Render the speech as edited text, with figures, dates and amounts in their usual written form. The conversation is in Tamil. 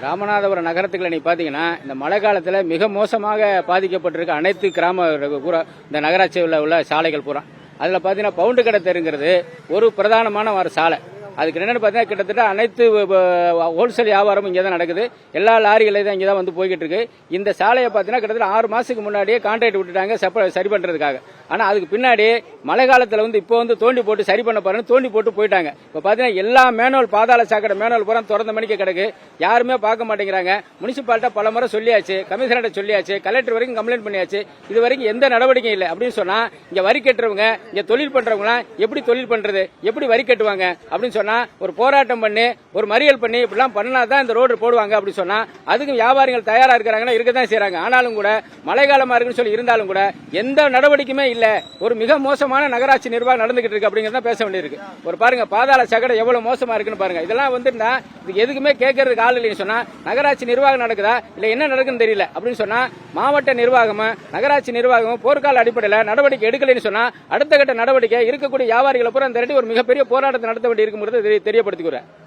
ராமநாதபுரம் நகரத்துக்குள்ள நீ பாத்தீங்கன்னா இந்த மழை காலத்துல மிக மோசமாக பாதிக்கப்பட்டிருக்க அனைத்து கிராம இந்த நகராட்சியில் உள்ள சாலைகள் பூரா அதுல பாத்தீங்கன்னா பவுண்டு கடை தெருங்கிறது ஒரு பிரதானமான ஒரு சாலை. அதுக்கு என்னன்னு பார்த்தீங்கன்னா கிட்டத்தட்ட அனைத்து ஹோல்சேல் வியாபாரமும் இங்கே தான் நடக்குது. எல்லா லாரிகளையும் தான் இங்கே தான் வந்து போய்கிட்டு இருக்கு. இந்த சாலையை பார்த்தீங்கன்னா கிட்டத்தட்ட 6 மாசத்துக்கு முன்னாடியே கான்ட்ராக்ட் விட்டுட்டாங்க சரி பண்றதுக்காக. ஆனால் அதுக்கு பின்னாடி மழை காலத்தில் வந்து இப்போ வந்து தோண்டி போட்டு சரி பண்ண பாருன்னு தோண்டி போட்டு போயிட்டாங்க. இப்போ பார்த்தீங்கன்னா எல்லா மேனுவல் பாதாள சாக்கடை மேனுவல் பூரா திறந்த மணிக்கு கிடக்கு. யாருமே பார்க்க மாட்டேங்கிறாங்க. முனிசிபாலிட்ட பல முறை சொல்லியாச்சு, கமிஷனர்கிட்ட சொல்லியாச்சு, கலெக்டர் வரைக்கும் கம்ப்ளைண்ட் பண்ணியாச்சு. இது வரைக்கும் எந்த நடவடிக்கையும் இல்லை. அப்படின்னு சொன்னா இங்க வரி கட்டுறவங்க, இங்க தொழில் பண்றவங்க எப்படி தொழில் பண்றது, எப்படி வரி கட்டுவாங்க அப்படின்னு சொன்னா ஒரு போராட்டம் பண்ணி ஒரு மறியல் பண்ணி இப்படிலாம் பண்ணாதான் இந்த ரோடு போடுவாங்க அப்படின்னு சொன்னா அதுக்கு வியாபாரிகள் தயாரா இருக்கிறாங்கன்னா இருக்கதான் செய்யறாங்க. ஆனாலும் கூட மழை காலமா இருக்குன்னு சொல்லி இருந்தாலும் கூட எந்த நடவடிக்கையுமே இல்ல. ஒரு மிக மோசமான நகராட்சி நிர்வாகம் நடந்துகிட்டு இருக்கு அப்படிங்கறத பேச வேண்டியிருக்கு. ஒரு பாருங்க பாதாள சாக்கடை எவ்வளவு மோசமா இருக்குன்னு பாருங்க. இதெல்லாம் வந்துட்டா இதுக்கு எதுக்குமே கேட்கறதுக்கு ஆள் இல்லைன்னு சொன்னா நகராட்சி நிர்வாகம் நடக்குதா இல்ல என்ன நடக்குன்னு தெரியல அப்படின்னு சொன்னா மாவட்ட நிர்வாகமும் நகராட்சி நிர்வாகமும் போர்க்கால அடிப்படையில் நடவடிக்கை எடுக்கலைன்னு சொன்னா அடுத்த கட்ட நடவடிக்கை இருக்கக்கூடிய வியாபாரிகளை பூரா திரட்டி ஒரு மிகப்பெரிய போராட்டத்தை நடத்த வேண்டி இருக்குங்கிறது தெரியப்படுத்திக்கிறேன்.